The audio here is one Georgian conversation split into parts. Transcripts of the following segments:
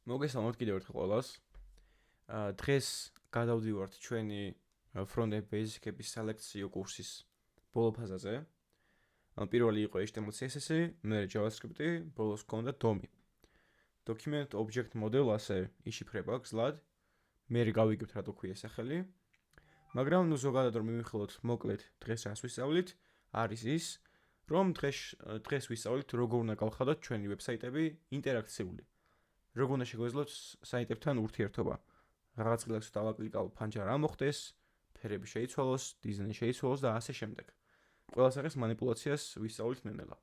მოგესალმოთ კიდევ ერთხელ ყველას. დღეს გადავდივართ ჩვენი front-end basic-ების სელექციო კურსის ბოლო ფაზაზე. პირველი იყო HTML CSS-ი, მერე JavaScript-ი, ბოლოს ჰქონდა DOM-ი. Document Object Model ასე იშიფრება გზლად. მერე გავიგებთ რა თქოია სახელი. მაგრამ ნუ ზოგადად რომ მივიხილოთ მოკლედ დღეს რას ვისწავლით, არის ის, რომ დღეს ვისწავლით როგორ უნდა გავხადოთ ჩვენი ვებსაიტები ინტერაქციული. როგორ უნდა შეგვეძლოთ საიტებთან ურთიერთობა. რაღაც ყილაკს დავაკლიკავ, ფანჯარა რა მოხდეს, ფერები შეიცვალოს, დიზაინი შეიცვალოს და ასე შემდეგ. ყველა სახის მანიპულაციას ვისწავლით ნელ-ნელა.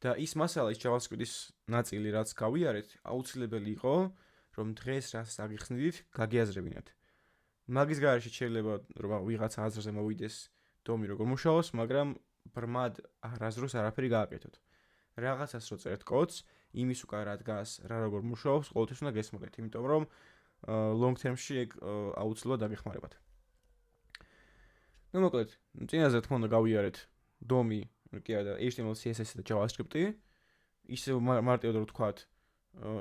და ის მასალა, ის JavaScript-ის ნაწილი, რაც გავიარეთ, აუცილებელი იყო, რომ დღეს რაც აგიხსნით, გაგიაზრებინათ. მაგის გარეშე შეიძლება რომ ვიღაცა აზრზე მოვიდეს DOM-ი როგორ მუშაობს, მაგრამ ბრმად არასდროს არაფერი გააკეთოთ. რაღაცას რო წერეთ კოდს, იმის უკან რა დგას, რა როგორ მუშაობს, ყოველთვის უნდა გესმოდეთ, იმიტომ რომ long term-ში ეგ აუცილებლად დაგეხმარებათ. ნუ მოკლედ, წინაზე თქო უნდა გავიარეთ DOM-ი, კი არა, HTML, CSS და JavaScript-ი. ისე მარტივად რო ვთქვათ,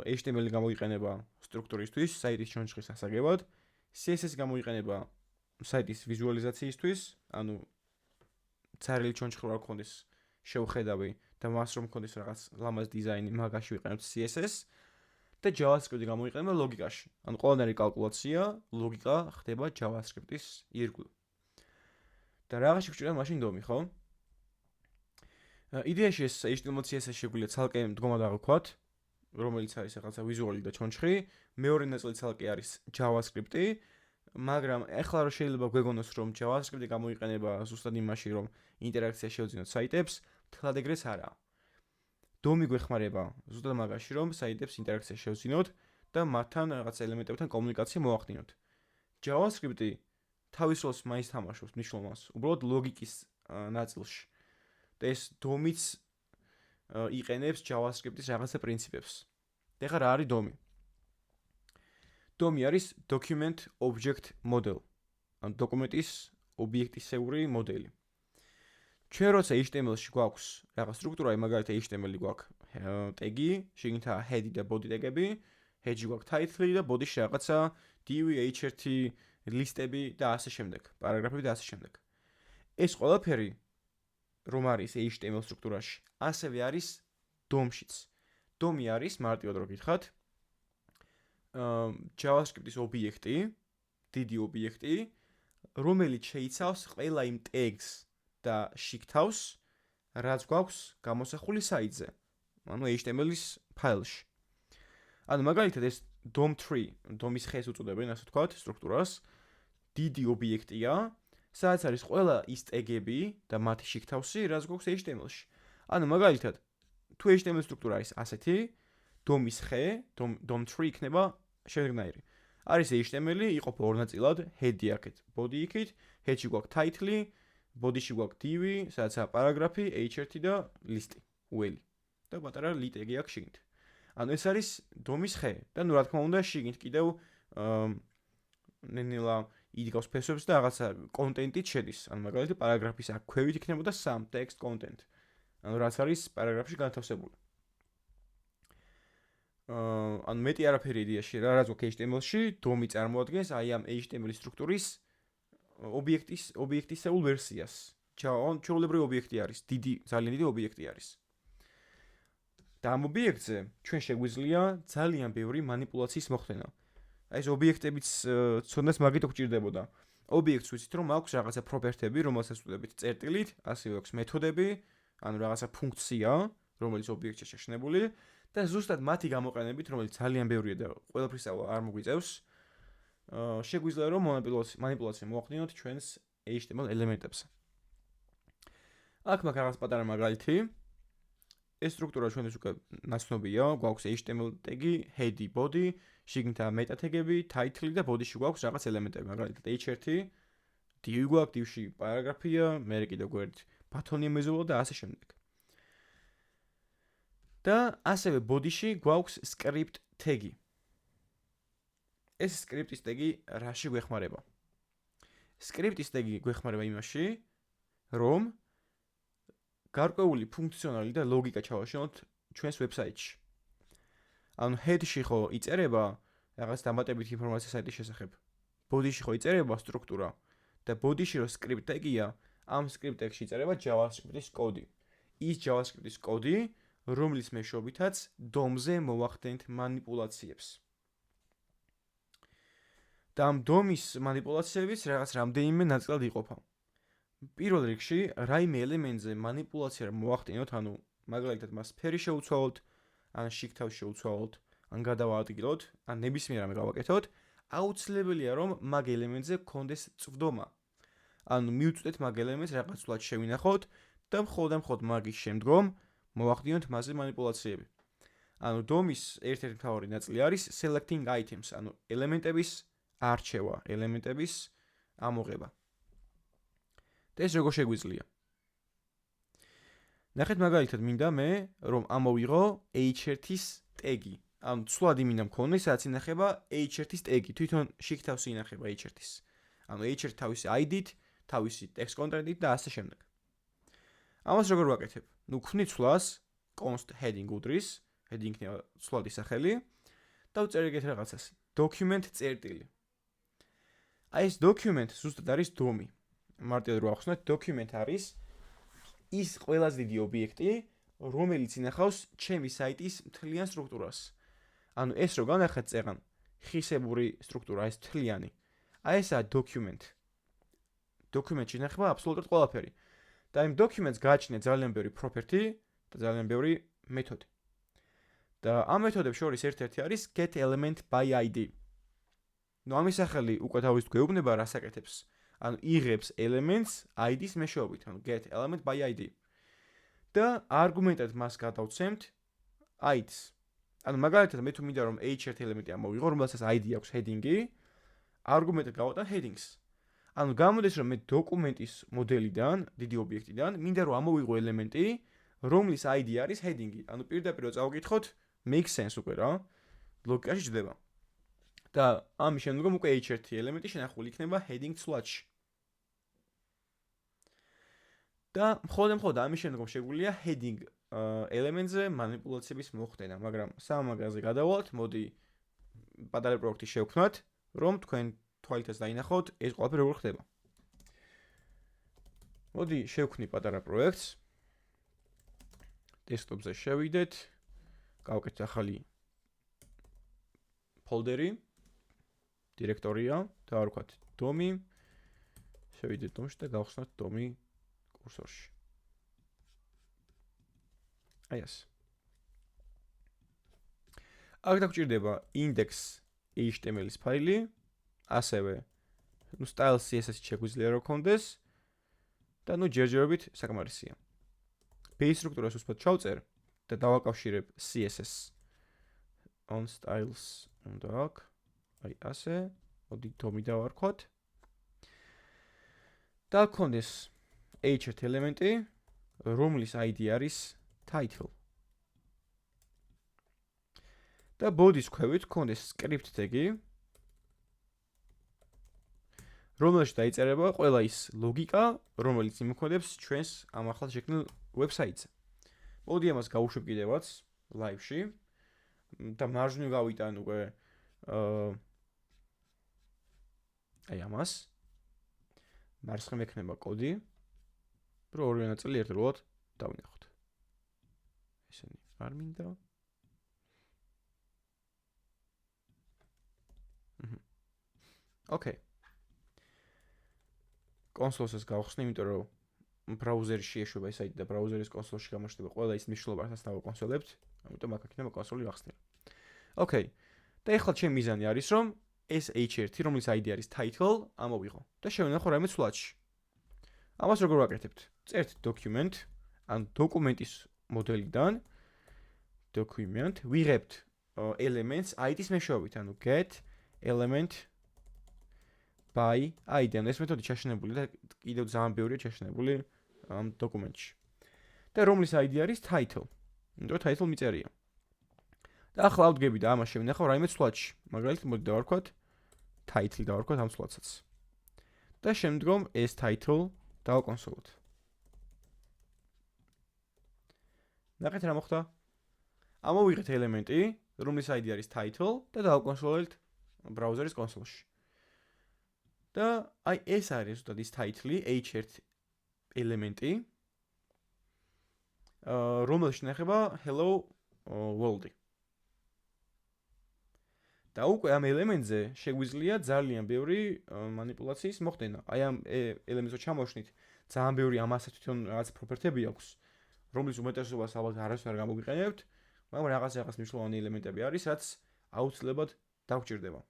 HTML-ი გამოიყენება სტრუქტურისთვის, საიტის ჩონჩხის ასაგებად, CSS გამოიყენება საიტის ვიზუალიზაციისთვის, ანუ წერილი ჩონჩხი რა გქონდეს შევხედავი და მას რომ გქონდეს რაღაც ლამაზ დიზაინი, მაგაში ვიყენებთ CSS და JavaScript-ი გამოიყენება ლოგიკაში. ანუ ყველანაირი კალკულაცია, ლოგიკა ხდება JavaScript-ის ირგვლივ. და რაღაცი გვჭირდა მაშინ DOM-ი, ხო? იდეაში ეს HTML CSS შეგვიძლია ცალკე მდგომა დავქვათ, რომელიც არის რაღაცა ვიზუალი და ჩონჩხი, მეორე ნაწილი ცალკე არის JavaScript-ი, მაგრამ ეხლა რა შეიძლება გვეგონოს რომ JavaScript-ი გამოიყენება ზუსტად იმაში რომ ინტერაქცია შევძინოთ საიტებს, თლად ეგრეც არაა. DOM-ი გვეხმარება ზუსტად მაგაში რომ საიტებს ინტერაქცია შევძინოთ და მათთან რაღაც ელემენტებთან კომუნიკაცია მოახდინოთ. JavaScript-ი თავის როლს მაინც თამაშობს მნიშვნელოვანს, უბრალოდ ლოგიკის ნაწილში. და ეს DOM-იც იყენებს JavaScript-ის რაღაცა პრინციპებს. და ეხლა რა არის DOM-ი? DOM-ი არის Document Object Model, ანუ დოკუმენტის ობიექტისებური მოდელი. ჩვენ როცა HTML-ში გვაქვს რაღაც სტრუქტურა, მაგალითად HTML-ი გვაქვს ტეგი, შიგნითა head და body ტეგები, head-ში გვაქვს title და body-ში რაღაცა div, h1 ლისტები და ასე შემდეგ, პარაგრაფები და ასე შემდეგ. ეს ყველაფერი რომ არის HTML სტრუქტურაში, ასევე არის DOM-შიც. DOM-ი არის მარტივად რო გითხრათ, JavaScript-ის ობიექტი, დიდი ობიექტი, რომელიც შეიცავს ყველა იმ tags და შიგთავს, რაც გვაქვს გამოსახული საიტზე, ანუ HTML-ის ფაილში. ანუ მაგალითად ეს DOM3, DOM-ის ხეს უწოდებენ, ასე ვთქვათ, სტრუქტურას, დიდი ობიექტია, სადაც არის ყველა ის ტეგები და მათი შიგთავსი, რაც გვაქვს HTML-ში. ანუ მაგალითად, თუ HTML სტრუქტურა არის ასეთი, DOM-ის ხე, DOM3 იქნება შემდეგნაირი. არის HTML-ი, იყოფა ორ ნაწილად, head-ი აქეთ, body იქით, head-ში გვაქვს title-ი, body-ში გვაქვს div-ი, სადაცაა პარაგრაფი, h1 და ლისტი, UL. და პატარა li ტეგი აქვს შიგნით. ანუ ეს არის DOM-ის ხე და ნუ რა თქმა უნდა, შიგნით კიდევ ნელა იგავს ფესვებს და რაღაცა კონტენტით შედის. ანუ მაგალითად პარაგრაფის აქ ქვევით იქნებოდა some text content. ანუ რაც არის პარაგრაფში განთავსებული. ანუ მეტი არაფერი იდეაში რა რაც გვაქვს HTML-ში, DOM-ი წარმოადგენს აი ამ HTML სტრუქტურის ობიექტისეულ ვერსიას. ჩვეულებრივი ობიექტი არის, ძალიან დიდი ობიექტი არის. და ამ ობიექტზე ჩვენ შეგვიძლია ძალიან ბევრი მანიპულაციის მოხდენა. აი ეს ობიექტებიც ცოდნას მაგით გვჭირდებოდა. ობიექტს ვიცით რომ აქვს რაღაცა პროპერტები, რომელსაც ვუწოდებით წერტილით, ასევე აქვს მეთოდები, ანუ რაღაცა ფუნქცია, რომელიც ობიექტში შეშნებული და ზუსტად მათი გამოყენებით, რომელიც ძალიან ბევრია და ყველაფრის არ მოგვიწევს, შეგვიძლია რომ მანიპულაცია მოახდინოთ ჩვენს HTML ელემენტებზე. აქ მაქვს რაღაც პატარა მაგალითი. ეს სტრუქტურა ჩვენთვის უკვე ნაცნობია, გვაქვს HTML ტეგი, head-ი, body, შიგნითა meta ტეგები, title და body-ში გვაქვს რაღაც ელემენტები, მაგალითად h1, div გვაქვს, div-ში პარაგრაფია, მერე კიდევ გვერდით ბათონია მეზობლა და ასე შემდეგ. და ასევე body-ში გვაქვს script ტეგი. ეს script-ის ტეგი რაში გვეხმარება? script-ის ტეგი გვეხმარება იმაში, რომ გარკვეული ფუნქციონალი და ლოგიკა ჩავაშენოთ ჩვენს ვებსაიტში. ანუ head-ში ხო იწერება რაღაც დამატებითი ინფორმაცია საიტის შესახებ. body-ში ხო იწერება სტრუქტურა და body-ში რო script tag-ია, ამ script tag-ში იწერება JavaScript-ის კოდი. ის JavaScript-ის კოდი, რომლის მეშვეობითაც DOM-ზე მოვახდენთ მანიპულაციებს. და ამ DOM-ის მანიპულაციების რაღაც რამდენიმე ნაწილად იყოფა. პირველ რიგში, რაიმე ელემენტზე მანიპულაცია რომ მოვახდინოთ, ანუ მაგალითად მას სფერი შევუცვალოთ, ან შიგთავს შევუცვალოთ, ან გადავაადგილოთ, ან ნებისმიერ რამე გავაკეთოთ, აუცილებელია რომ მაგ ელემენტზე გქონდეს წვდომა. ანუ მივწვდეთ მაგ ელემენტს რაღაც სულად შევინახოთ და მხოლოდ მაგის შემდგომ მოვახდინოთ მასზე მანიპულაციები. ანუ DOM-ის ერთ-ერთი მთავარი ნაწილი არის selecting items, ანუ ელემენტების არჩევა, ელემენტების ამოღება. და ეს როგორ შეგვიძლია? ნახეთ მაგალითად მინდა მე რომ ამოვიღო h1-ის ტეგი. ანუ ცვლად იმინდა მქონდეს, რაც ინახება h1-ის ტეგი. თვითონ შიგთავსი ინახება h1-ის. ანუ h1 თავისი ID-ით, თავისი text content-ით და ასე შემდეგ. ამას როგორ ვაკეთებ? ნუ ვქვნი ცვლას const heading უდრის, heading იქნება ცვლადი სახელი და ვწერ ეგეთ რაღაცას. document წერტილი. აი ეს document ზუსტად არის DOM-ი. მარტივად რო ახსნათ, document არის ის ყველაზე დიდი ობიექტი, რომელიც ინახავს ჩემი საიტის მთლიან სტრუქტურას. ანუ ეს რო განახეთ წეღან, ხისებური სტრუქტურა, ეს მთლიანი. აი ესაა document. Document-ში ინახება აბსოლუტურად ყველაფერი. და იმ documents გააჩნია ძალიან ბევრი property და ძალიან ბევრი მეთოდი. და ამ მეთოდებს შორის ერთ-ერთი არის get element by ID. ნუ ამის სახელი უკვე თავის გვეუბნება რას აკეთებს. ანუ იღებს elements ID-ის მეშვეობით, ანუ get element by ID. და არგუმენტად მას გადავცემთ ID-ს. ანუ მაგალითად მე თუ მინდა რომ h1 ელემენტი ამოვიღო, რომელსაც ID აქვს heading-ი, არგუმენტად გავატან headings. ანუ გამოდის რომ მე დოკუმენტის მოდელიდან, დიდი ობიექტიდან მინდა რომ ამოვიღო ელემენტი, რომლის ID არის heading-ი. ანუ პირდაპირ წავიკითხოთ, makes sense უკვე რა. ლოგიკაში ჯდება. და ამის შემდგომ უკვე h1 ელემენტი შენახული იქნება heading ცვლადში. და მხოლოდ ამის შემდგომ შეგვიძლია heading ელემენტზე მანიპულაციების მოხდენა, მაგრამ სამაგაზე გადავალთ, მოდი პატარა პროექტი შევქმნათ, რომ თქვენ თვალითაც დაინახოთ, ეს ყველაფერი როგორ ხდება. მოდი შევქმნი პატარა პროექტს. დესკტოპზე შევიდეთ, გავაკეთეთ ახალი ფოლდერი, დირექტორია, და ვარქვათ DOM-ი. შევიდეთ DOM-ში და გავხსნათ DOM-ი კურსორში. აი ეს. აქ დაგჭირდება index.html-ის ფაილი, ასევე ნუ style CSS შეგვიძლია რომ გქონდეს და ნუ ჯერჯერობით საკმარისია. base სტრუქტურას უსწრაფოდ ჩავწერ და დავაკავშირებ CSS on styles უნდა აქ. აი ასე, მოდი DOM-ი დავარქვათ. და გქონდეს h1 ელემენტი, რომლის ID არის title. და body-s ქვევით გქონდეს script tag-ი, რომელშიც დაიწერება ყველა ის ლოგიკა, რომელიც იმოქმედებს ჩვენს ამ ახალ შექმნილ ვებსაიტზე. მოდი ამას გავუშვებ კიდევაც live-ში და მარჯვნივ გავიტან უკვე აი ამას. მარცხნივ ექნება კოდი, რომ ორივე ნაწილი ერთდროულად დავინახოთ. ესენი არ მინდა. ოკეი. კონსოლს გავხსნი, იმიტომ რომ ბრაუზერში ეშვება ეს საიტი და ბრაუზერის კონსოლში გამოჩნდება ყველა ის მნიშვნელობა, რასაც დავაკონსოლებთ, ამიტომ აქ იქნება კონსოლი ვახსნილი. ოკეი. და ეხლა ჩემი მიზანი არის, რომ ეს h1, რომლის ID არის title, ამოვიღო და შევინახო რაიმე ცვლადში. ამას როგორ ვაკეთებთ? წერთ document, ან დოკუმენტის მოდელიდან document, ვიღებთ elements ID-ის მეშვეობით, ანუ get element by ID. ეს მეთოდი ჩაშენებული და კიდევ ძალიან ბევრია ჩაშენებული ამ დოკუმენტში. და რომლის ID არის title. იმიტომ title მიწერია. და ახლა ავდგები და ამას შევინახავ რაიმე ცვლადში. მაგალითად, მოდი დავარქვათ title დავარქვათ ამ ცვლადსაც. და შემდგომ ეს title დავაკონსოლოთ. ნახეთ რა მოხდა? ამოვიღეთ ელემენტი, რომლის ID არის title და დავკონსოლებთ ბრაუზერის კონსოლში. და აი ეს არის ზუსტად ის title-ი, h1 ელემენტი, რომელშიც ნახება hello world-ი. და უკვე ამ ელემენტზე შეგვიძლია ძალიან ბევრი манипуляციის მოხდენა. აი ამ ელემენტს ჩამოვშნით, ძალიან ბევრი ამასაც თვითონ რაღაც პროპერტები აქვს, რომლის უმეტესობას ალბათ არასდროს არ გამოგიყენებთ, მაგრამ რაღაც მნიშვნელოვანი ელემენტები არის, რაც აუცილებლად დაგვჭირდება.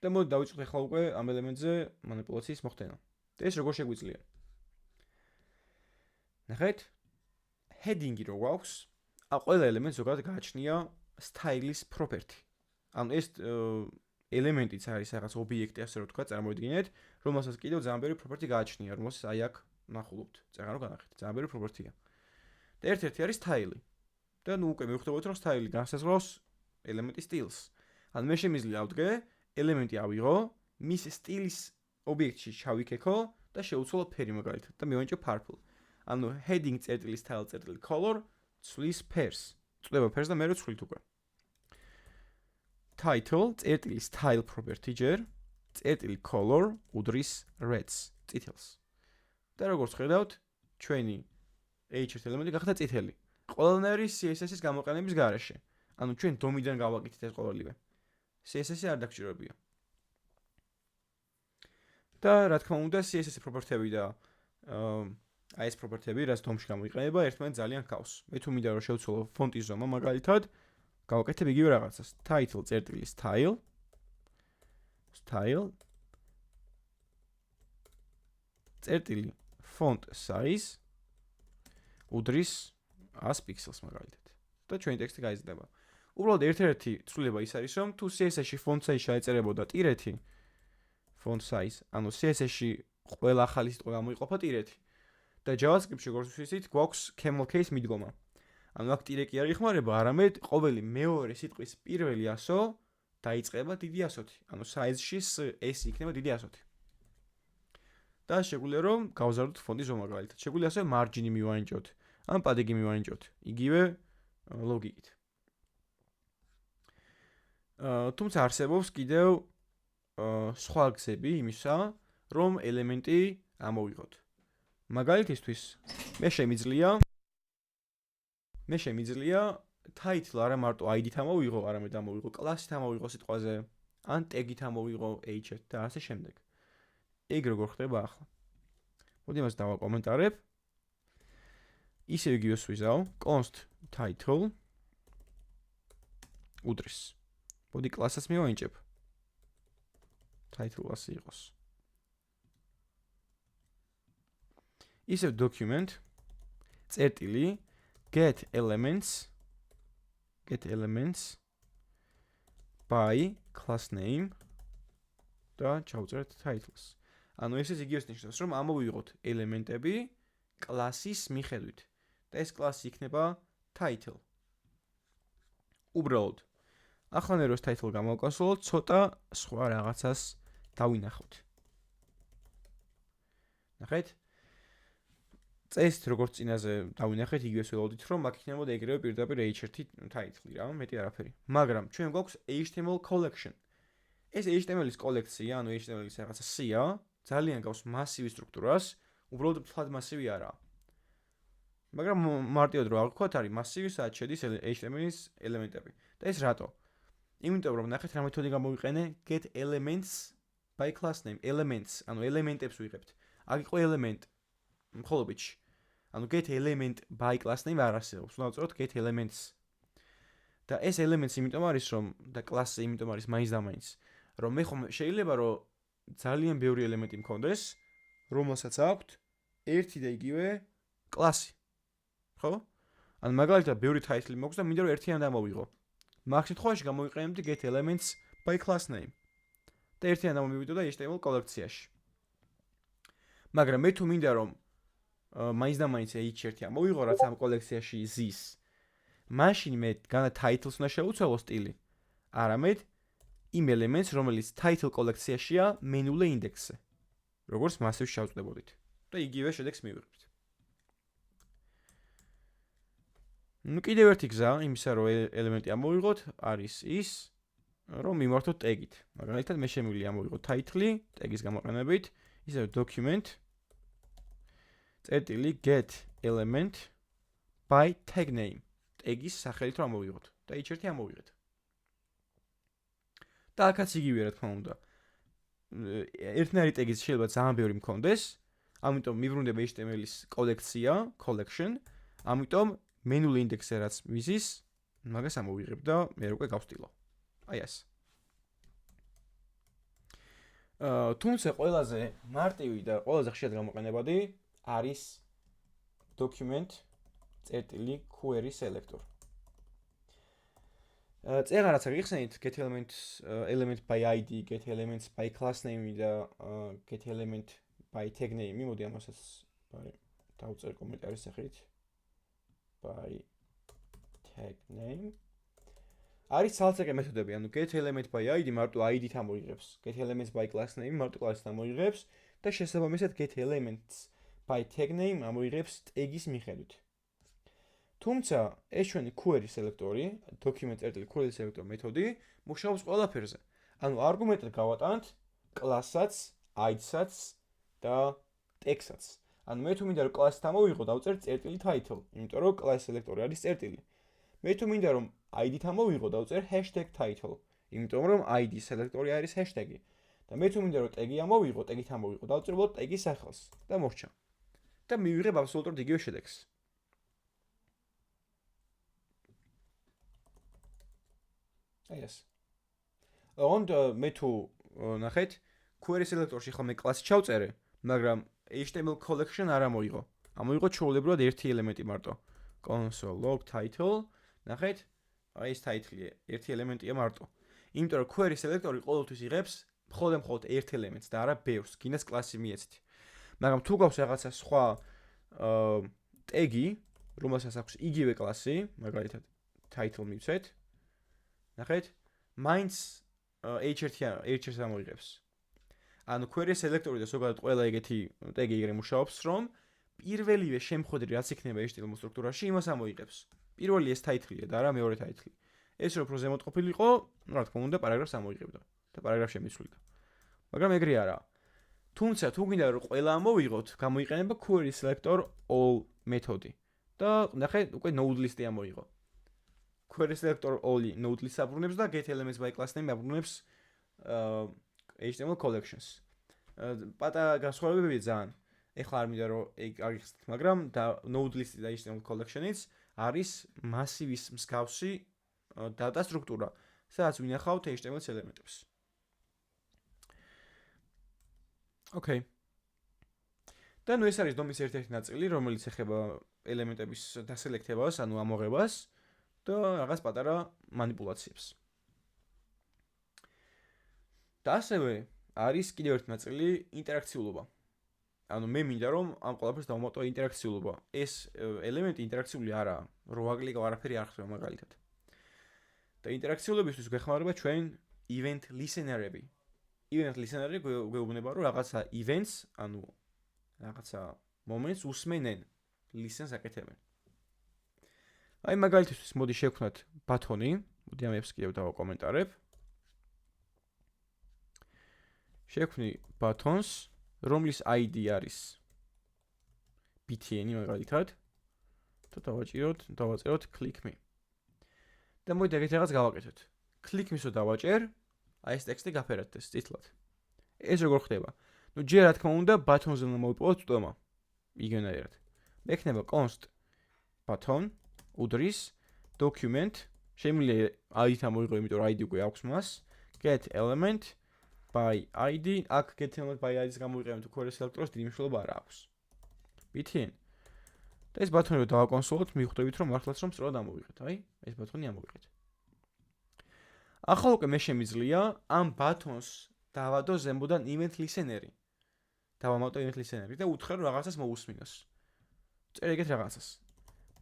და მოდი დავიწყოთ ახლა უკვე ამ ელემენტზე манипуляციის მოხდენა. და ეს როგორ შეგვიძლია? ნახეთ, heading-ი რო გვაქვს, ყველა ელემენტს ზოგადად გააჩნია styles property. ანუ ეს ელემენტიც არის რაღაც ობიექტი, ასე რომ თქვა, წარმოვიდგინეთ, რომელსაც კიდევ ძალიან ბევრი property გააჩნია, რომელსაც აი აქ ნახულობთ. წერა რო განახეთ, ძალიან ბევრი property-ა. და ერთ-ერთი არის style-ი. და ნუ უკვე მივხვდებოდ, რომ style-ი განსაზღვრავს ელემენტის სტილს. ანუ მე შემიძლია ავდგე, ელემენტი ავიღო, მის სტილის ობიექტში ჩავიქექო და შევუცვალო ფერი მაგალითად და მივანიჭო purple. ანუ heading წერტილი style წერტილი color ცვლის ფერს. წვდება ფერს და მე რო ცვლით უკვე. Title წერტილი style property ჯერ წერტილი color უდრის reds წითელს. და როგორც ხედავთ, ჩვენი h1 ელემენტი გახდა წითელი. ყველანაირი CSS-ის გამოყენების გარეშე. ანუ ჩვენ DOM-დან გავაკეთეთ ეს ყოველივე. CSS-ი არ დაგჭირებია. და რა თქმა უნდა, CSS property-ები და აი ეს property-ები, რაც DOM-ში გამოიყენება, ერთმანეთს ძალიან ჰგავს. მე თუ მინდა რომ შევცვალო ფონტის ზომა, მაგალითად, გავაკეთებ იგივე რაღაცას. Title წერტილი style წერტილი font size უდრის 100 პიქსელს მაგალითად. და ჩვენი ტექსტი გაიზრდება. უბრალოდ ერთ-ერთი ცვლილება ის არის, რომ თუ CSS-ში font size შეეწერებოდა ტირეთი font size, ანუ CSS-ში ყველა ახალი სიტყვა გამოიყოფა ტირეთი. და JavaScript-ში როგორც ვიცით, გვაქვს camel case მიდგომა. ანუ აქ ტირე კი არ იხმარება, არამედ ყოველი მეორე სიტყვის პირველი ასო დაიწყება დიდი ასოთი. ანუ size-ში s იქნება დიდი ასოთი. და შეგვიძლია რომ გავზარდოთ ფონტის ზომა მაგალითად. შეგვიძლია ასევე margin-ი მივანიჭოთ, ან padding-ი მივანიჭოთ. იგივე ლოგიკით. თუმცა არსებობს კიდევ სხვა გზები იმისა, რომ ელემენტი ამოვიღოთ. მაგალითისთვის მე შემიძლია title არა მარტო ID-ით ამოვიღო, არამედ ამოვიღო კლასით ამოვიღო სიტყვაზე, ან tag-ით ამოვიღო h-ით და ასე შემდეგ. ეგ როგორ ხდება ახლა? მოდი მას დავაკომენტარებ. ისევ იგივეს ვიზავ, const title უდრის. მოდი კლასსაც მივანიჭებ. title ასე იყოს. ისევ document წერტილი get elements by class name და ჩავწერეთ titles. ანუ ესეც იგივეს ნიშნავს, რომ ამოვიღოთ ელემენტები კლასის მიხედვით და ეს კლასი იქნება title. უბრალოდ ახლა რომ title გამოვკონსოლოთ, ცოტა სხვა რაღაცას დავინახოთ. ნახეთ? წესით როგორც წინაზე დავინახეთ, იგივეს ველოდით, რომ აქ იქნებოდა ეგრევე პირდაპირ h1 title-ი რა, მეტი არაფერი. მაგრამ ჩვენ გვაქვს HTML collection. ეს HTML-ის კოლექცია, ანუ HTML-ის რაღაცა სია, ძალიან გავს მასივი სტრუქტურას, უბრალოდ ფლად მასივი არაა. მაგრამ მარტივად რო აღქვათ, არის მასივი, სადაც შედის HTML-ის ელემენტები. და ეს რატო? იმიტომ რომ ნახეთ რა მეთოდი გამოვიყენე, get elements by class name, elements, ანუ ელემენტებს ვიღებთ. აქ იყო element მხოლობითში. ანუ get element by class name არ არსებობს. უნდა ვწეროთ get elements. და ეს elements იმიტომ არის, რომ და კლასი იმიტომ არის მაინც და მაინც, რომ მე ხომ შეიძლება რომ ძალიან ბევრი ელემენტი მქონდეს, რომელსაც აქვთ ერთი და იგივე კლასი. ხო? ან მაგალითად ბევრი title მოგვს და მინდა რომ ერთიანი დამოვიღო. მაგ შემთხვევაში გამოვიყენებდი get elements by class name. და ერთიანი დამოვიდო და HTML კოლექციაში. მაგრამ მე თუ მინდა რომ მაინც და მაინც h1 ამოვიღო, რაც ამ კოლექციაში ზის. მაშინ მე განა titles უნდა შევუცვალო სტილი. არამედ იმ ელემენტს, რომელიც title კოლექციაშია მენულე ინდექსზე. როგორც მასივში შევწდებოდით. და იგივე შედეგს მივიღებთ. ნუ კიდევ ერთი გზა იმისა რომ ელემენტი ამოვიღოთ არის ის რომ მიმართოთ ტეგით. მაგალითად მე შემიძლია ამოვიღოთ title ტეგის გამოყენებით, ისე document წერტილი get element by tag name ტეგის სახელით რომ ამოვიღოთ და იჩერთი ამოვიღეთ. და აქაც იგივე რა თქმა უნდა. ერთნაირი ტეგის შეიძლება ძალიან ბევრი მქონდეს, ამიტომ მიბრუნდება HTML-ის კოლექცია, collection, ამიტომ manual index-ზე რაც მიზის, მაგას ამოვიღებ და მე უკვე გავსტილო. აი ეს. თუმცა ყველაზე მარტივი და ყველაზე ხშირად გამოყენებადი არის document წერტილი query selector. წერა რაც აღიხსენით get element by id, get elements by class name და get element by tag name. მოდი ამასაც დავწერ კომენტარის სახით. by tag name. არის ცალ-ცალკე მეთოდები, ანუ get element by id მარტო id-ით ამოიღებს, get elements by class name მარტო class-ით ამოიღებს და შესაბამისად get elements by tag name ამოიღებს ტეგის მიხედვით. თუმცა ეს ჩვენი query selector-ი, document წერტილი query selector მეთოდი მუშაობს ყველაფერზე. ანუ არგუმენტად გავატანთ class-საც, id-საც და tag-საც. ანუ მე თუ მინდა რომ class-ით ამოვიღო, დავწერ წერტილი title, იმიტომ რომ class selector-ი არის წერტილი. მე თუ მინდა რომ id-ით ამოვიღო, დავწერ #title, იმიტომ რომ id selector-ი არის hashtag-ი. და მე თუ მინდა რომ ტეგი ამოვიღო, ტეგით ამოვიღო, დავწერ ტეგის სახელს და მოვრჩა. და მივიღებ აბსოლუტურად იგივე შედეგს. აი ეს. ოღონდ მე თუ ნახეთ, query selector-ში ხოლმე class-ი ჩავწერე, მაგრამ HTML collection არ ამოიღო. ამოიღო ჩვეულებრივად ერთი ელემენტი მარტო. console log title, ნახეთ, აი ეს title-ი ერთი ელემენტია მარტო. იმიტომ რომ query selector-ი ყოველთვის იღებს მხოლოდ ერთ ელემენტს და არა ბევრს, გინდას კლასი მიეცით. მაგრამ თუ გაქვს რაღაცა სხვა ტეგი, რომელსაც აქვს იგივე კლასი, მაგალითად title მივცეთ. ნახეთ, მაინც h1-ს ამოიღებს. ანუ query selector-ი და ზოგადად ყველა ეგეთი ტეგი იგრე მუშაობს, რომ პირველივე შემხედრი რაც იქნება HTML სტრუქტურაში, იმას ამოიღებს. პირველი ეს title-ია და არა მეორე title-ი. ეს რო ზემოთ ყოფილიყო, რა თქმა უნდა, პარაგრაფს ამოიღებდა და პარაგრაფში მიცვლიდა. მაგრამ ეგრე არა. თუმცა თუ გინდა რომ ყველა ამოვიღოთ, გამოიყენება query selector all მეთოდი. და ნახეთ, უკვე node list-ი ამოიღო. query selector all node list-ს აბრუნებს და get elements by class name აბრუნებს HTML collections. პატარა განსხვავებებია ძალიან. ეხლა არ მინდა რომ ეგ აღიხსნით, მაგრამ და node list-ი და HTML collection-იც არის მასივის მსგავსი data სტრუქტურა, სადაც ვინახავთ HTML ელემენტებს. Okay. და ნუ ეს არის დომის ერთ-ერთი ნაწილი, რომელიც ეხება ელემენტების დასელექტებას, ანუ ამოღებას და რაღაც პატარა манипуляციებს. და ასევე არის კიდევ ერთი ნაწილი ინტერაქციულობა. ანუ მე მინდა რომ ამ ყველაფერს დავუმატო ინტერაქციულობა. ეს ელემენტი ინტერაქციული არაა, რო აკლიკო არაფერი არ ხდება მაგალითად. და ინტერაქციულებისთვის გვეხმარება ჩვენ event listener-ები. event listener-ები გვეუბნება რომ რაღაცა events, ანუ რაღაცა moments უსმენენ, listen-ს აკეთებენ. აი მაგალითად მოდი შევქმნათ ბათონი, მოდი ამებს კიდევ დავაკომენტარებ. შევქმნი ბათონს, რომლის ID არის btn მაგალითად. და დავაწეროთ click me. და მოდი ეგეთ რაღაც გავაკეთოთ. click me-სო დავაჭერ, აი ეს ტექსტი გაფერადდეს წითლად. ეს როგორ ხდება? ნუ ჯერ რა თქმა უნდა ბათონზე უნდა მოვიპოვოთ წვდომა. იგივენაირად. მექნება const button უდრის document შემიძლია ID-ით ამოიღო, იმიტომ რომ ID უკვე აქვს მას. get element by ID, აქ get element by ID-ს გამოიყენებ თუ query selector-ს დიდი მნიშვნელობა არ აქვს. btn. და ეს ბათონი რო დავაკონსოლოთ, მივხვდებით რომ მართლაც რომ სწორად ამოვიღეთ. აი, ეს ბათონი ამოვიღეთ. ახლა უკვე მე შემიძლია ამ ბათონს დავადო ზემოდან event listener-ი. დავამატო event listener-ი და უთხრა რომ რაღაცას მოусმინოს. წერ ეგეთ რაღაცას.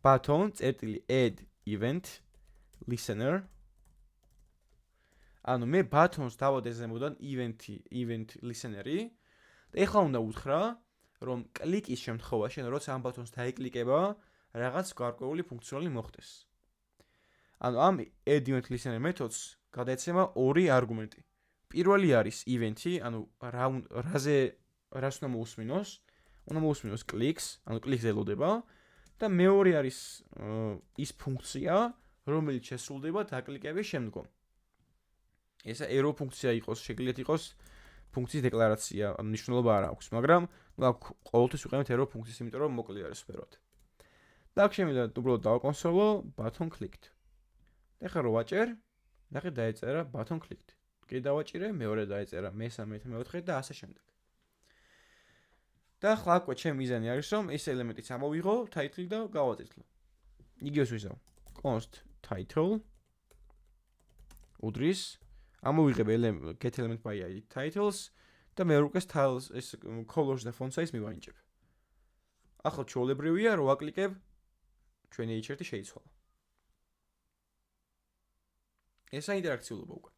button add event listener. ანუ მე ბათონს დავადე ზემოდან event listener-ი და ეხლა უნდა უთხრა რომ კლიკის შემთხვევაში, ანუ როცა ამ ბათონს დაეკლიკება, რაღაც გარკვეული ფუნქციონალი მოხდეს. ანუ ამ add event listener მეთოდს გადაეცემა ორი არგუმენტი. პირველი არის event-ი, ანუ რას უნდა მოусმინოს? უნდა მოусმინოს clicks, ანუ clicks ელოდება და მეორე არის ის ფუნქცია, რომელიც შესრულდება დაკლიკების შემდგომ. ესა error ფუნქცია იყოს, შეგიძლიათ იყოს ფუნქციის დეკლარაცია, მნიშვნელობა არ აქვს, მაგრამ ყოველთვის ვიყენებთ error ფუნქციას, იმიტომ რომ მოკლე არის სფეროთ. და აქ შემიძლია უბრალოდ დავაკონსოლო button clicked. ეხლა რო ვაჭერ, ნახე დაეწერა button clicked. კი დავაჭირე, მეორე დაეწერა, მესამე, მეოთხე და ასე შემდეგ. და ახლა აკვე ჩემი მიზანი არის, რომ ეს ელემენტიც ამოვიღო, title და გავაწითლო. იგივეს ვიზავ. const title უდრის ამოვიღებ get element by id titles და მე უკვე styles ეს colors და font size მივანიჭებ. ახლა ჩვეულებრივია რომ ვაკლიკებ ჩვენი h1 შეიცვალა. ესა ინტერაქციულობა უკვე.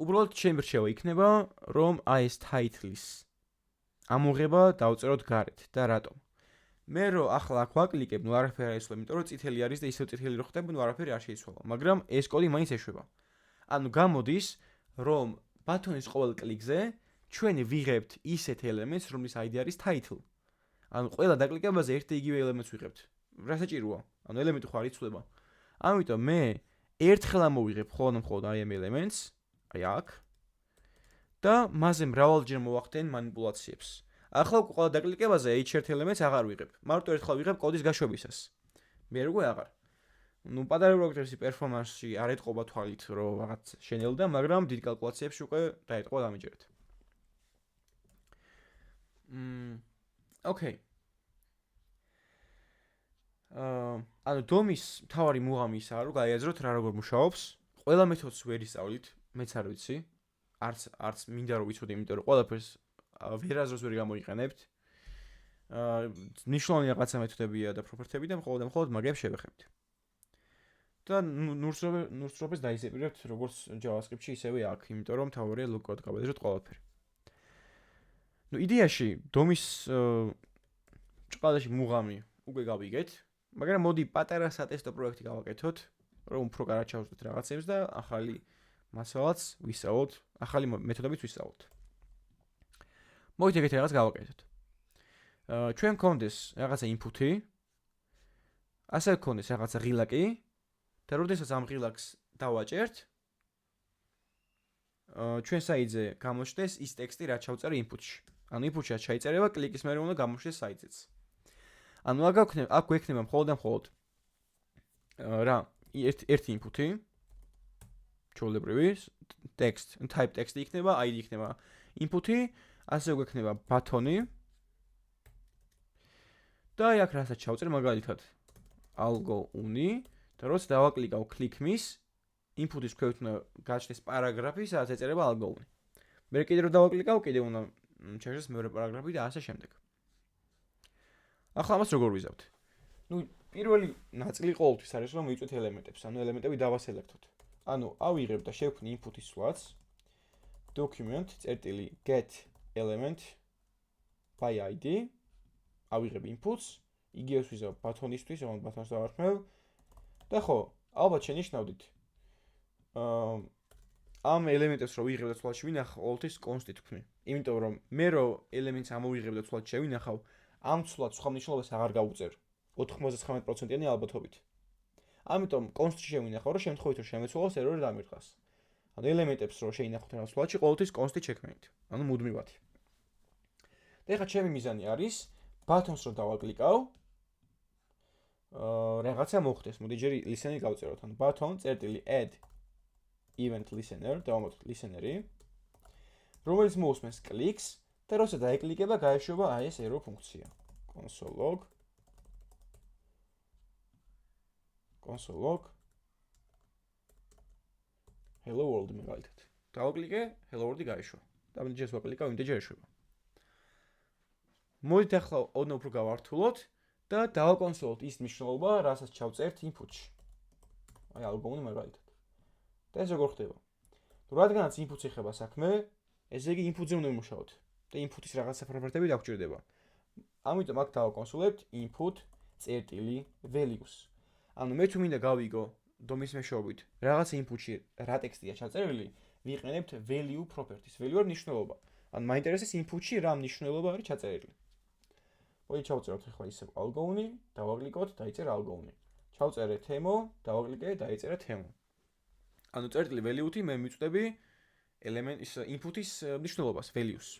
უბრალოდ ჩემი რჩევა იქნება რომ აი ეს title-ის ამოღება დავწეროთ გარეთ და რატომ? მე რო ახლა აქ ვაკლიკებ, ნუ არაფერი არ იცვალა, იმიტომ რომ წითელი არის და ისევ წითელი რო ხდება, ნუ არაფერი არ შეიცვალა, მაგრამ ეს კოდი მაინც ეშვება. ანუ გამოდის, რომ ბატონის ყოველ კლიკზე ჩვენ ვიღებთ ისეთ ელემენტს, რომლის ID არის title. ანუ ყველა დაკლიკებაზე ერთ და იგივე ელემენტს ვიღებთ. რა საჭიროა? ანუ ელემენტი ხო არ იცვლება. ამიტომ მე ერთხელ ამოვიღებ მხოლოდ აი ამ ელემენტს, აი აქ და მასზე მრავალჯერ მოვახდენ მანიპულაციებს. ახლა უკვე ყველა დაკლიკებაზე h1 ელემენტს აღარ ვიღებ. მარტო ერთხელ ვიღებ კოდის გაშვებისას. მე როგორ აღარ. ნუ პატარა პროექტებში პერფორმანსში არ ეთყობა თვალით, რომ რაღაც შენელდა, მაგრამ დიდ კალკულაციებში უკვე დაეთყობა დამიჯერეთ. ოკეი. ანუ დომის მთავარი მუღამი ისაა, რომ გაიაზროთ რა როგორ მუშაობს. ყველა მეთოდს ვერ ისწავლით, მეც არ ვიცი. არც მინდა რომ ვიცოდე, იმიტომ რომ ყველაფერს ვერაზროს ვერ გამოიყენებთ. ნიშნულოვანი რაღაცა მეთოდებია და პროპერტები და მხოლოდ მაგებს შევეხებთ. და ნურსროპეს დაიზეპირებთ როგორც JavaScript-ში, ისევე აქ, იმიტომ რომ მთავარია ლოკოდ გავედროთ ყველაფერი. ნუ იდეაში დომის ჭყალაში მუღამი უკვე გავიგეთ, მაგრამ მოდი პატარა სატესტო პროექტი გავაკეთოთ, რომ უფრო კარგად ჩავშლით რაღაცებს და ახალი მასალაც ვისწავლოთ, ახალი მეთოდებით ვისწავლოთ. მოდით ეგეთი რაღაც გავაკეთოთ. ჩვენ გქონდეს რაღაცა input-ი, ასე გქონდეს რაღაცა ღილაკი და როდესაც ამ ღილაკს დავაჭერთ, ჩვენ საიტზე გამოჩნდეს ის ტექსტი, რაც ჩავწერე input-ში. ანუ input-ში რაც ჩაიწერება, კლიკის მერე უნდა გამოჩნდეს საიტზეც. ანუ აქ გვექნება მხოლოდ რა, ერთი input-ი, ჩვეულებრივი text, type text იქნება, ID იქნება input-ი, ასე გვექნება ბატონი და აქ რასაც ჩავწერ მაგალითად algo uni და როცა დავაკლიკავ click miss input-ის ქვევით უნდა გაჩნდეს პარაგრაფი, სადაც ეწერება algo uni. მე კიდე რომ დავაკლიკავ, კიდე უნდა ჩაჟდეს მეორე პარაგრაფი და ასე შემდეგ. ახლა ამას როგორ ვიზავთ? ნუ პირველი ნაწილი ყოველთვის არის რომ ვიწვეთ ელემენტებს, ანუ ელემენტები დავასელექტოთ. ანუ ავიღებ და შევქმნი input-ის სვლაც document get element by id ავიღებ inputs, იგივეს ვიზავ ბატონისთვის, რომ ბატონს დავარქმევ და ხო, ალბათ შენიშნავდით ამ ელემენტებს რო ვიღებ და სვლაში ვინახავ, ყოველთვის const-ით ვქმნი. იმიტომ რომ მე რო ელემენტს ამოვიღებ და სვლაში შევინახავ, ამ სვლაც სხვა მნიშვნელობას აღარ გავუწერ 99%-იანი ალბათობით. ამიტომ const-ში შევინახავ, რომ შემთხვევით რომ შემეცვალოს ერორი დამირყას. ანუ ელემენტებს რო შეინახოთ რა სვლაში, ყოველთვის const-ით შექმნით. ანუ მუდმივად. და ეხლა ჩემი მიზანი არის ბატონს რო დავაკლიკავ, რაღაცა მოხდეს. მოდი ჯერ listener-ი გავწეროთ. ანუ button.add event listener, დავამატოთ listener-ი, რომელიც მოусმენს clicks და როცა დაეკლიკება, გაეშვება აი ეს error ფუნქცია. console log hello world მაგალითად. დავაკლიკე, hello world-ი გაეშვა. და მე ჯერ ვაკლიკავ, იმდე ჯერ ეშვება. მოდით ახლა ოდნავ უფრო გავართულოთ და დავაკონსოლოთ ის მნიშვნელობა, რასაც ჩავწერთ input-ში. აი algo uni მაგალითად. და ეს როგორ ხდება? თუ რადგანაც input-ს ეხება საქმე, ესე იგი input-ზე უნდა ვიმუშაოთ და input-ის რაღაცა პროპერტები დაგვჭირდება. ამიტომ აქ დავაკონსოლებთ input წერტილი values. ანუ მე თუ მინდა გავიგო დომის მეშვეობით რაღაც input-ში რა ტექსტია ჩაწერილი, ვიყენებთ value properties. value არის მნიშვნელობა. ანუ მაინტერესებს input-ში რა მნიშვნელობა არის ჩაწერილი. მოდი ჩავწეროთ ახლა ისევ algouni, დავაკლიკოთ, დაიწერა algouni. ჩავწერე თემო, დავაკლიკე, დაიწერა თემო. ანუ წერტილი value-ი მე მიწვდები ელემენტის input-ის მნიშვნელობას, values.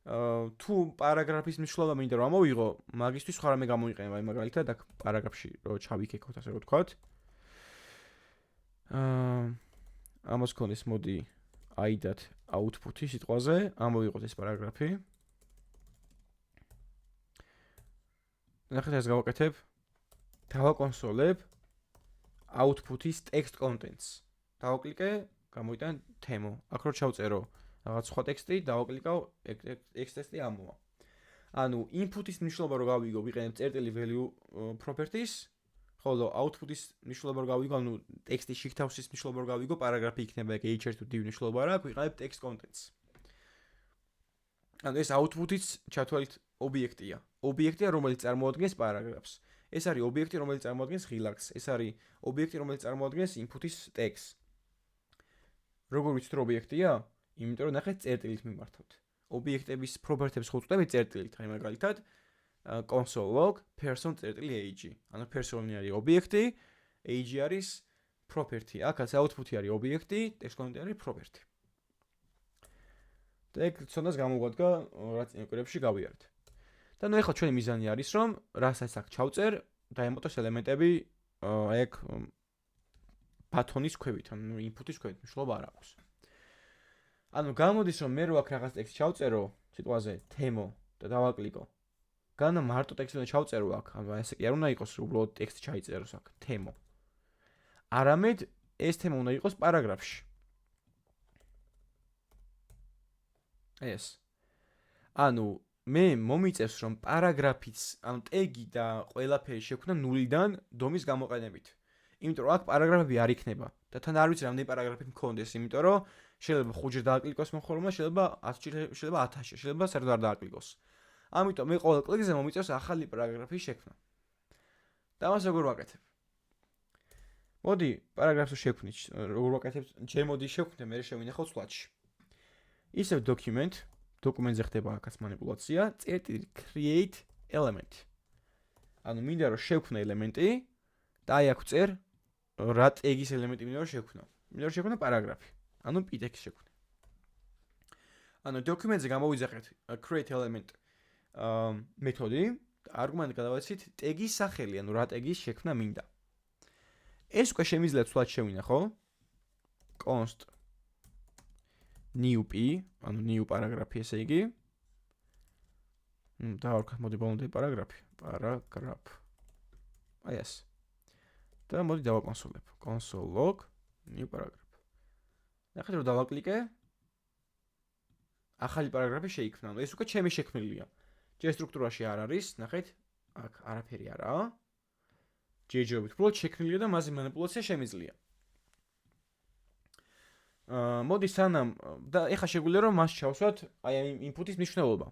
თუ პარაგრაფის მნიშვნელობა მინდა რომ ამოვიღო, მაგისთვის სხვა რამე გამოიყენება, მაგალითად აქ პარაგრაფში რო ჩავიქეკოთ, ასე რომ ვთქვათ. ამას ქონდეს მოდი i-dat output-ი სიტყვაზე, ამოვიღოთ ეს პარაგრაფი. ნახეთ ეს გავაკეთებ. დავაკონსოლებ output-ის text contents. დავაკლიკე, გამოიტან თემო. აქ რო ჩავწერო რაღაც სხვა ტექსტი, დავაკლიკავ x ტექსტი ამოვა. ანუ input-ის მნიშვნელობა რო გავიგო, ვიყენებ წერტილი value properties, ხოლო output-ის მნიშვნელობა რო გავიგო, ანუ ტექსტის შიგთავსის მნიშვნელობა რო გავიგო, პარაგრაფი იქნება ეგ h1 თუ div მნიშვნელობა რა, ვიყენებ text contents. ანუ ეს output-იც ჩათვალით ობიექტია. ობიექტია, რომელიც წარმოადგენს პარაგრაფს. ეს არის ობიექტი, რომელიც წარმოადგენს ღილაკს. ეს არის ობიექტი, რომელიც წარმოადგენს input-ის text. როგორ ვიცით რომ ობიექტია? იმიტომ რომ ნახეთ წერტილით მიმართავთ. ობიექტების property-ებს ხო ვწვდები წერტილით, აი მაგალითად console log person.age. ანუ person-ი არის ობიექტი, age არის property. აქაც output-ი არის ობიექტი, text content არის property. და ეგ ცოდნას გამოგვადგა რაც იმ კვირებში გავიარეთ. და ნუ ეხლა ჩვენი მიზანი არის რომ რასაც აქ ჩავწერ, დაემოტოს ელემენტები ეგ ბათონის ქვევით, ანუ input-ის ქვევით, მნიშვნელობა არ აქვს. ანუ გამოდის რომ მე რო აქ რაღაც ტექსტი ჩავწერო, სიტყვაზე თემო და დავაკლიკო. განა მარტო ტექსტი უნდა ჩავწერო აქ, ანუ ესე კი არ უნდა იყოს რომ უბრალოდ ტექსტი ჩაიწეროს აქ, თემო. არამედ ეს თემა უნდა იყოს პარაგრაფში. ეს. ანუ მე მომიწევს რომ პარაგრაფის, ანუ ტეგი და ყველაფერი შექმნა ნულიდან დომის გამოყენებით. იმიტომ რომ აქ პარაგრაფები არ იქნება და თან არ ვიცი რამდენი პარაგრაფი მქონდეს, იმიტომ რომ შეიძლება 5-ჯერ დააკლიკოს მომხმარებელმა, შეიძლება 10-ჯერ, შეიძლება 1000-ჯერ, შეიძლება საერთოდ არ დააკლიკოს. ამიტომ მე ყოველ კლიკზე მომიწევს ახალი პარაგრაფის შექმნა. და მას როგორ ვაკეთებ? მოდი პარაგრაფს შექმნით, როგორ ვაკეთებ? ჯერ მოდი შევქმნე, მე შევინახავ სლაიდში. ისევ დოკუმენტზე ხდება აქაც მანიპულაცია, წერტილი create element. ანუ მინდა რომ შევქმნე ელემენტი და აი აქ წერ რა ტეგის ელემენტი მინდა რომ შევქმნო. მინდა რომ შევქმნე პარაგრაფი. ანუ პიტექს შევქმნე. ანუ დოკუმენტზე გამოვიძახეთ create element მეთოდი და არგუმენტი გადავაცით ტეგის სახელი, ანუ რა ტეგის შექმნა მინდა. ეს უკვე შემიძლია სულად შევინახო. const new p, ანუ new პარაგრაფი ესე იგი. დავარქვათ მოდი ბოლომდე პარაგრაფი. აი ეს. და მოდი დავაკონსოლებ. console log new paragraph. ნახეთ რომ დავაკლიკე. ახალი პარაგრაფი შეიქმნა. ეს უკვე ჩემი შექმნილია. ჯერ სტრუქტურაში არ არის, ნახეთ, აქ არაფერი არაა. ჯერჯერობით უბრალოდ შექმნილია და მასზე მანიპულაცია შემიძლია. მოდი სანამ და ეხლა შეგვიძლია რომ მას ჩავსვათ აი ამ input-ის მნიშვნელობა.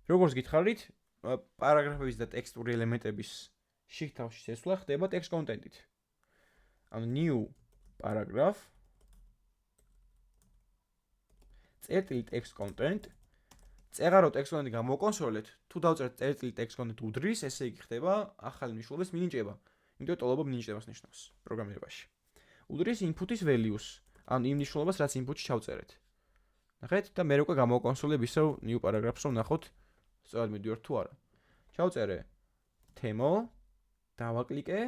როგორც გითხარით, პარაგრაფების და ტექსტური ელემენტების შიგთავში შესვლა ხდება text content-ით. ანუ new paragraph წერტილი text content წერარო text content გამოვკონსოლეთ, თუ დავწერთ წერტილი text content უდრის, ესე იგი ხდება ახალი მნიშვნელობის მინიჭება. იმიტომ ტოლობა მინიჭებას ნიშნავს პროგრამირებაში. უდრის input-ის values, ანუ იმ მნიშვნელობას, რაც input-ში ჩავწერეთ. ნახეთ და მე უკვე გამოვკონსოლებ ისევ new paragraphs რომ ნახოთ, სწორად მიდივართ თუ არა. ჩავწერე თემო, დავაკლიკე.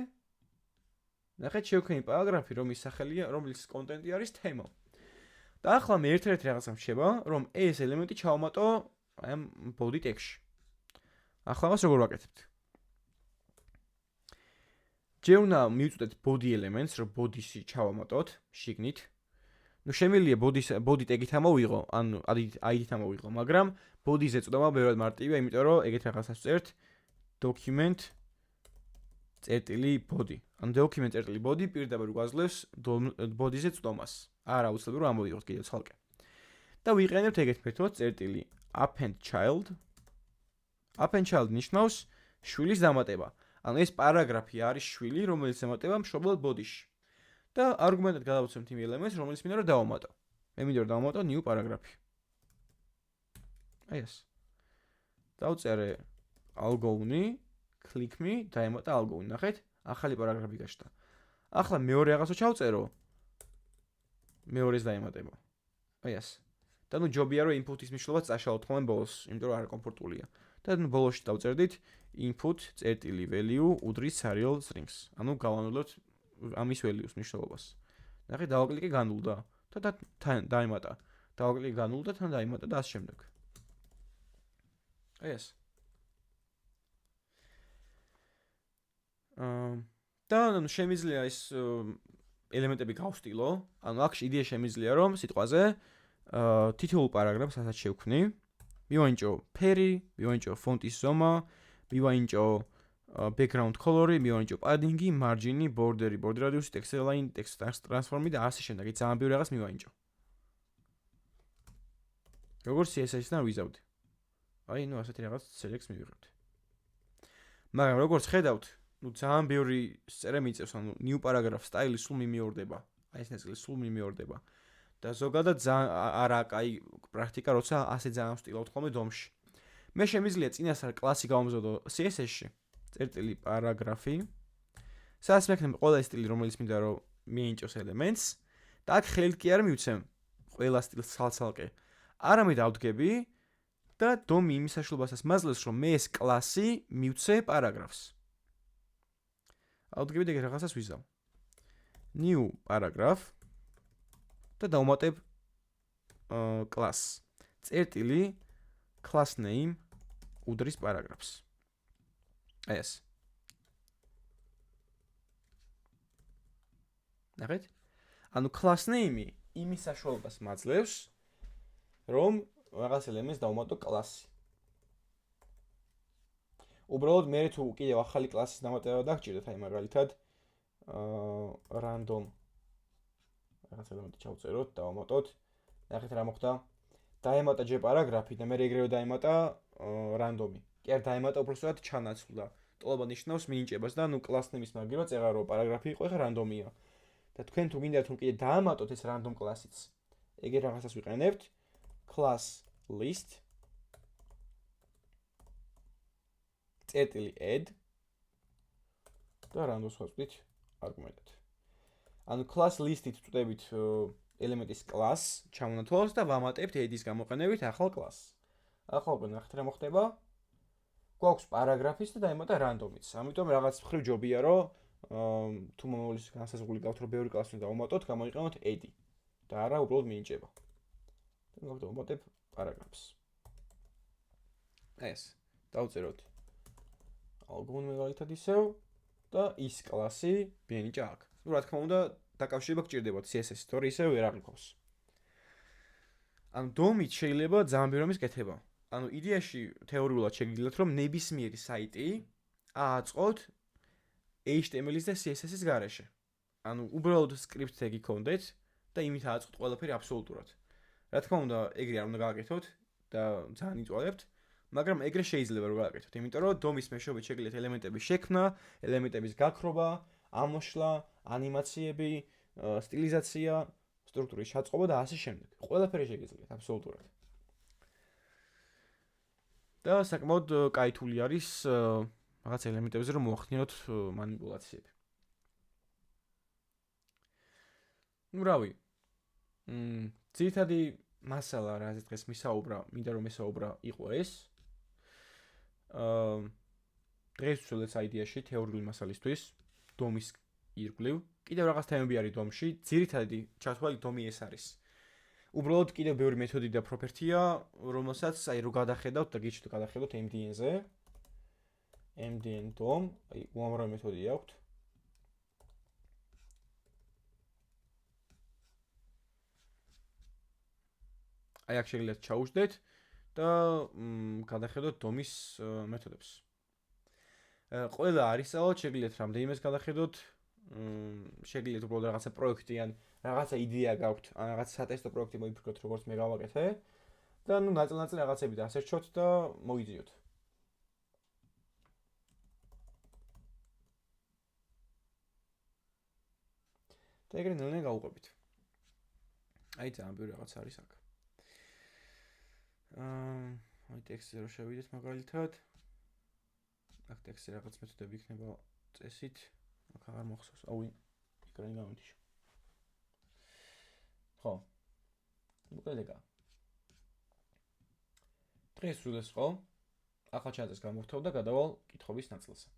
ნახეთ შევქმნი პარაგრაფი, რომლის სახელია, რომლის კონტენტი არის თემო. და ახლა მე ერთ-ერთი რაღაცა მრჩება, რომ ეს ელემენტი ჩავამატო ამ body text-ში. ახლა მას როგორ ვაკეთებთ? ჯერ უნდა მივწვდეთ body elements, რომ body-ში ჩავამატოთ შიგნით. ნუ შემიძლია body tag-ით ამოვიღო, ანუ ID-ით ამოვიღო, მაგრამ body-ზე წვდომა ბევრად მარტივია, იმიტომ რომ ეგეთ რაღაცას წერთ document წერტილი body. ანუ document წერტილი body პირდაპირ გვაძლევს body-ზე წვდომას. არ აუცილებლად რომ ამოვიღოთ კიდევ ცალკე. და ვიყენებთ ეგეთ მეთოდს წერტილი append child Append child ნიშნავს შვილის დამატება. ანუ ეს პარაგრაფი არის შვილი, რომელიც ემატება მშობლად ბოდიში. და არგუმენტად გადავაცემთ იმ ელემენტს, რომელიც მინდა რომ დავამატო. მე მინდა რომ დავამატო new პარაგრაფი. აი ეს. დავწერე algouni, click-me, დაემატა algouni. ნახეთ, ახალი პარაგრაფი გაჩნდა. ახლა მეორე რაღაცა ჩავწერო. მეორეს დაემატება. აი ეს. და ნუ ჯობია რომ input-ის მნიშვნელობა წაშალოთ ხოლმე ბოლოს, იმიტომ რომ არ კომფორტულია. და ნუ ბოლოში დავწერდით input.value უდრის serial strings. ანუ გავანულოთ ამის values მნიშვნელობას. ნახეთ, დავაკლიკე განულდა და დაემატა. დავაკლიკე განულდა თან დაემატა და ასე შემდეგ. აი ეს. და ნუ შემიძლია ეს ელემენტები გავსტილო. ანუ აქ იდეა შემიძლია რომ სიტყვაზე თითოეულ პარაგრაფს ასად შევქმნი. მივანიჭო ფერი, მივანიჭო ფონტის ზომა, მივანიჭო background color-ი, მივანიჭო padding-ი, margin-ი, border-ი, border radius-ი, text align, text transform-ი და ასე შემდეგ. ძალიან ბევრი რაღაც მივანიჭო. როგორც CSS-დან ვიზავდი. აი, ნუ ასეთი რაღაც select-ს მივიღებთ. მაგრამ როგორც ხედავთ, ნუ ძალიან ბევრი წერე მიწევს, ანუ new paragraph style-ი სულ მიმეორდება. აი ეს ნაწილი სულ მიმეორდება. და ზოგადად არა კაი პრაქტიკა, როცა ასე ძალიან ვსტილავთ ხოლმე DOM-ში. მე შემიძლია წინასწარ კლასი გავამზადო CSS-ში, წერტილი პარაგრაფი. სადაც მექნებ ყველა სტილი, რომელიც მინდა რომ მიენჭოს ელემენტს და აქ ხელით კი არ მივცემ ყველა სტილს ცალ-ცალკე. არამედ ავდგები და DOM-ი იმის საშუალებასაც მაძლევს, რომ მე ეს კლასი მივცე პარაგრაფს. ავდგები და ეგ რაღაცას ვიზავ. new paragraph და დავუმატებ class. წერტილი class name უდრის პარაგრაფს. აი ეს. ნახეთ? ანუ class name-ი იმის საშუალებას მაძლევს, რომ რაღაც ელემენტს დავუმატო კლასი. უბრალოდ მე თუ კიდევ ახალი კლასის დამატება დაგჭირდეთ, აი მაგალითად random რაღაც ელემენტი ჩავწეროთ, დავამატოთ. ნახეთ რა მოხდა. დაემატა ჯერ პარაგრაფი და მე ეგრევე დაემატა random-ი. კი არ დაემატა, უბრალოდ ჩანაცვლა. ტოლობა ნიშნავს მინიჭებას და ნუ class name-ის მაგივრა წეღარო პარაგრაფი იყო, ეხლა random-ია. და თქვენ თუ გინდათ რომ კიდე დაამატოთ ეს random class-იც, ეგერ რაღაცას ვიყენებთ. class list წერტილი add და random-ს ვაწვდით არგუმენტად. ანუ class list-ით ვწვდებით ელემენტის class ჩამონათვალოს და ვამატებთ add-ის გამოყენებით ახალ class-ს. ახლა უკვე ნახეთ რა მოხდება. გვაქვს პარაგრაფის და დაემატა random-იც. ამიტომ რაღაც მხრივ ჯობია რომ თუ მომავლის განსაზღვრული გაქვთ რომ ბევრი კლასი დავუმატოთ, გამოიყენოთ add და არა უბრალოდ მინიჭება. და დავუმატებ პარაგრაფს. ეს დავწეროთ algouni მაგალითად ისევ და ის კლასი მიენიჭა აქ. ნუ რა თქმა უნდა დაკავშირება გჭირდებათ CSS-ით, თორე ისევ ვერ აღიქოვს. ანუ DOM-ით შეიძლება ძალიან ბევრი რამის კეთება. ანუ იდეაში თეორიულად შეგიძლიათ რომ ნებისმიერი საიტი ააწყოთ HTML-ის და CSS-ის გარეშე. ანუ უბრალოდ script tag-ი გქონდეთ და იმით ააწყოთ ყველაფერი აბსოლუტურად. რა თქმა უნდა, ეგრე არ უნდა გააკეთოთ და ძალიან იწვალებთ, მაგრამ ეგრე შეიძლება რომ გააკეთოთ, იმიტომ რომ DOM-ის მეშვეობით შეგიძლიათ ელემენტების შექმნა, ელემენტების გაქრობა, ამოშლა, ანიმაციები, სტილიზაცია, სტრუქტურის ჩაწყობა და ასე შემდეგ. ყველაფერი შეგიძლიათ აბსოლუტურად. და საკმაოდ კაი თული არის რაღაც ელემენტებზე რომ მოახდინოთ მანიპულაციები. ნუ რავი. ძირითადი მასალა რაზეც დღეს მისაუბრა, მინდა რომ ესაუბრა იყო ეს. დღეს ვცვლეთ აიდეაში თეორიული მასალისთვის, DOM-ის ირგვლივ. კიდევ რაღაც თემები არის DOM-ში, ძირითადი ჩათვლილი DOM-ი ეს არის. უბრალოდ კიდევ ბევრი მეთოდი და პროპერტია, რომელსაც აი რო გადახედავთ და გიჩვენოთ გადახედოთ MDN-ზე. MDN DOM, აი უამრავი მეთოდი აქვს. აი აქ შეგიძლიათ ჩაუშვდეთ და გადახედოთ DOM-ის მეთოდებს. ყველა არის სწავლოთ, შეგიძლიათ რამდენიმეს გადახედოთ, შეგიძლიათ უბრალოდ რაღაცა პროექტი ან რაღაცა იდეა გაქვთ, ან რაღაც სატესტო პროექტი მოიფიქროთ, როგორც მე გავაკეთე და ნუ ნაწილ-ნაწილ რაღაცები დაასერჩოთ და მოიძიოთ. და ეგრე ნელ-ნელა გავუყვებით. აი ძალიან ბევრი რაღაც არის აქ. აი ტექსტზე რო შევიდეთ მაგალითად. აქ ტექსტზე რაღაც მეთოდები იქნება წესით. აქ აღარ მახსოვს. აუ ეკრანი გამომთიშა. ხო. მოკლედ ეგა. დღეს სულ ეს ხო? ახალ ჩატს გამოვთხოვ და გადავალ კითხვის ნაწილზე.